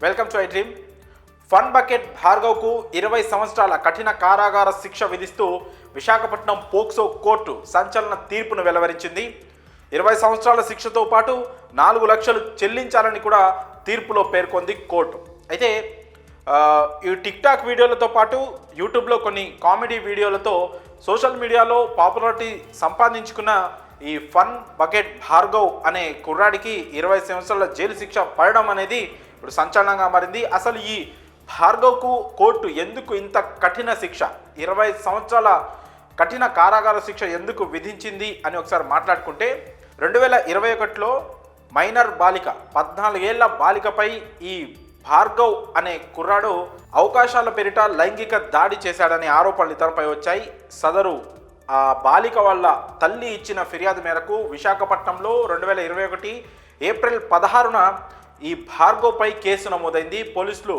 Welcome to iDream. Fun bucket భార్గవ్కు 20 సంవత్సరాల కఠిన కారాగార శిక్ష విధిస్తూ విశాఖపట్నం పోక్సో కోర్టు సంచలన తీర్పును వెలువరించింది. 20 సంవత్సరాల శిక్షతో పాటు 4 లక్షలు చెల్లించాలని కూడా తీర్పులో పేర్కొంది కోర్టు. అయితే ఈ టిక్టాక్ వీడియోలతో పాటు యూట్యూబ్లో కొన్ని కామెడీ వీడియోలతో సోషల్ మీడియాలో పాపులారిటీ సంపాదించుకున్న ఈ ఫన్ బకెట్ భార్గవ్ అనే కుర్రాడికి 20 సంవత్సరాల జైలు శిక్ష పడడం అనేది ఇప్పుడు సంచలనంగా మారింది. అసలు ఈ భార్గవ్కు కోర్టు ఎందుకు ఇంత కఠిన శిక్ష, 20 సంవత్సరాల కఠిన కారాగార శిక్ష ఎందుకు విధించింది అని ఒకసారి మాట్లాడుకుంటే 2021లో మైనర్ బాలిక 14 ఏళ్ల బాలికపై ఈ భార్గవ్ అనే కుర్రాడు అవకాశాల పేరిట లైంగిక దాడి చేశాడనే ఆరోపణలు ఇతనిపై వచ్చాయి. సదరు ఆ బాలిక వాళ్ళ తల్లి ఇచ్చిన ఫిర్యాదు మేరకు విశాఖపట్నంలో 2021 ఏప్రిల్ 16న ఈ భార్గవ్పై కేసు నమోదైంది. పోలీసులు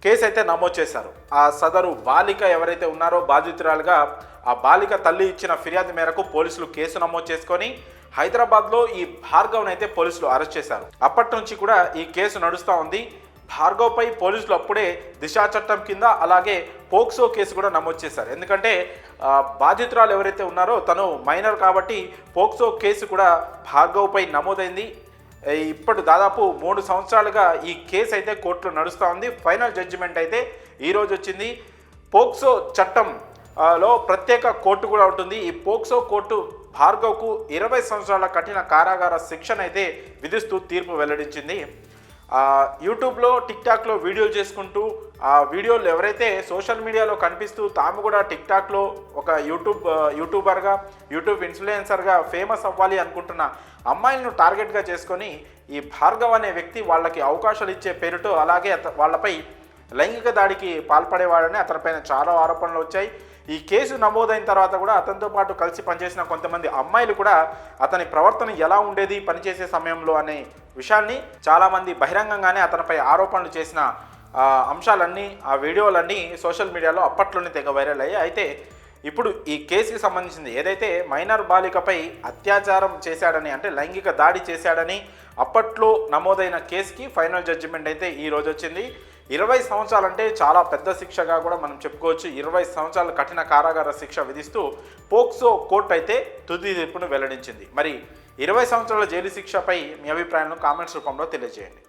కేసు అయితే నమోదు చేశారు. ఆ సదరు బాలిక ఎవరైతే ఉన్నారో బాధితురాలుగా ఆ బాలిక తల్లి ఇచ్చిన ఫిర్యాదు మేరకు పోలీసులు కేసు నమోదు చేసుకొని హైదరాబాద్లో ఈ భార్గవ్ని అయితే పోలీసులు అరెస్ట్ చేశారు. అప్పటి నుంచి కూడా ఈ కేసు నడుస్తూ ఉంది. భార్గవ్పై పోలీసులు అప్పుడే దిశా చట్టం కింద అలాగే పోక్సో కేసు కూడా నమోదు చేశారు. ఎందుకంటే బాధితురాలు ఎవరైతే ఉన్నారో తను మైనర్ కాబట్టి పోక్సో కేసు కూడా భార్గవ్పై నమోదైంది. ఇప్పుడు దాదాపు 3 సంవత్సరాలుగా ఈ కేసు అయితే కోర్టులో నడుస్తూ ఉంది. ఫైనల్ జడ్జిమెంట్ అయితే ఈరోజు వచ్చింది. పోక్సో చట్టం లో ప్రత్యేక కోర్టు కూడా ఉంటుంది. ఈ పోక్సో కోర్టు భార్గవ్కు 20 సంవత్సరాల కఠిన కారాగార శిక్షను అయితే విధిస్తూ తీర్పు వెల్లడించింది. యూట్యూబ్లో టిక్టాక్లో వీడియోలు చేసుకుంటూ ఆ వీడియోలు ఎవరైతే సోషల్ మీడియాలో కనిపిస్తూ తాము కూడా టిక్టాక్లో ఒక యూట్యూబర్గా యూట్యూబ్ ఇన్ఫ్లుయెన్సర్గా ఫేమస్ అవ్వాలి అనుకుంటున్న అమ్మాయిలను టార్గెట్గా చేసుకొని ఈ భార్గవ్ అనే వ్యక్తి వాళ్ళకి అవకాశాలు ఇచ్చే పేరుతో అలాగే వాళ్ళపై లైంగిక దాడికి పాల్పడేవాడని అతనిపైన చాలా ఆరోపణలు వచ్చాయి. ఈ కేసు నమోదైన తర్వాత కూడా అతనితో పాటు కలిసి పనిచేసిన కొంతమంది అమ్మాయిలు కూడా అతని ప్రవర్తన ఎలా ఉండేది పనిచేసే సమయంలో అనే విషయాన్ని చాలామంది బహిరంగంగానే అతనిపై ఆరోపణలు చేసిన అంశాలన్నీ ఆ వీడియోలన్నీ సోషల్ మీడియాలో అప్పట్లోనే తెగ వైరల్ అయ్యాయి. అయితే ఇప్పుడు ఈ కేసుకి సంబంధించింది ఏదైతే మైనర్ బాలికపై అత్యాచారం చేశాడని అంటే లైంగిక దాడి చేశాడని అప్పట్లో నమోదైన కేసుకి ఫైనల్ జడ్జిమెంట్ అయితే ఈ రోజు వచ్చింది. 20 సంవత్సరాలు అంటే చాలా పెద్ద శిక్షగా కూడా మనం చెప్పుకోవచ్చు. 20 సంవత్సరాల కఠిన కారాగార శిక్ష విధిస్తూ పోక్సో కోర్టు అయితే తుది తీర్పును వెల్లడించింది. మరి 20 సంవత్సరాల జైలు శిక్షపై మీ అభిప్రాయాలను కామెంట్స్ రూపంలో తెలియజేయండి.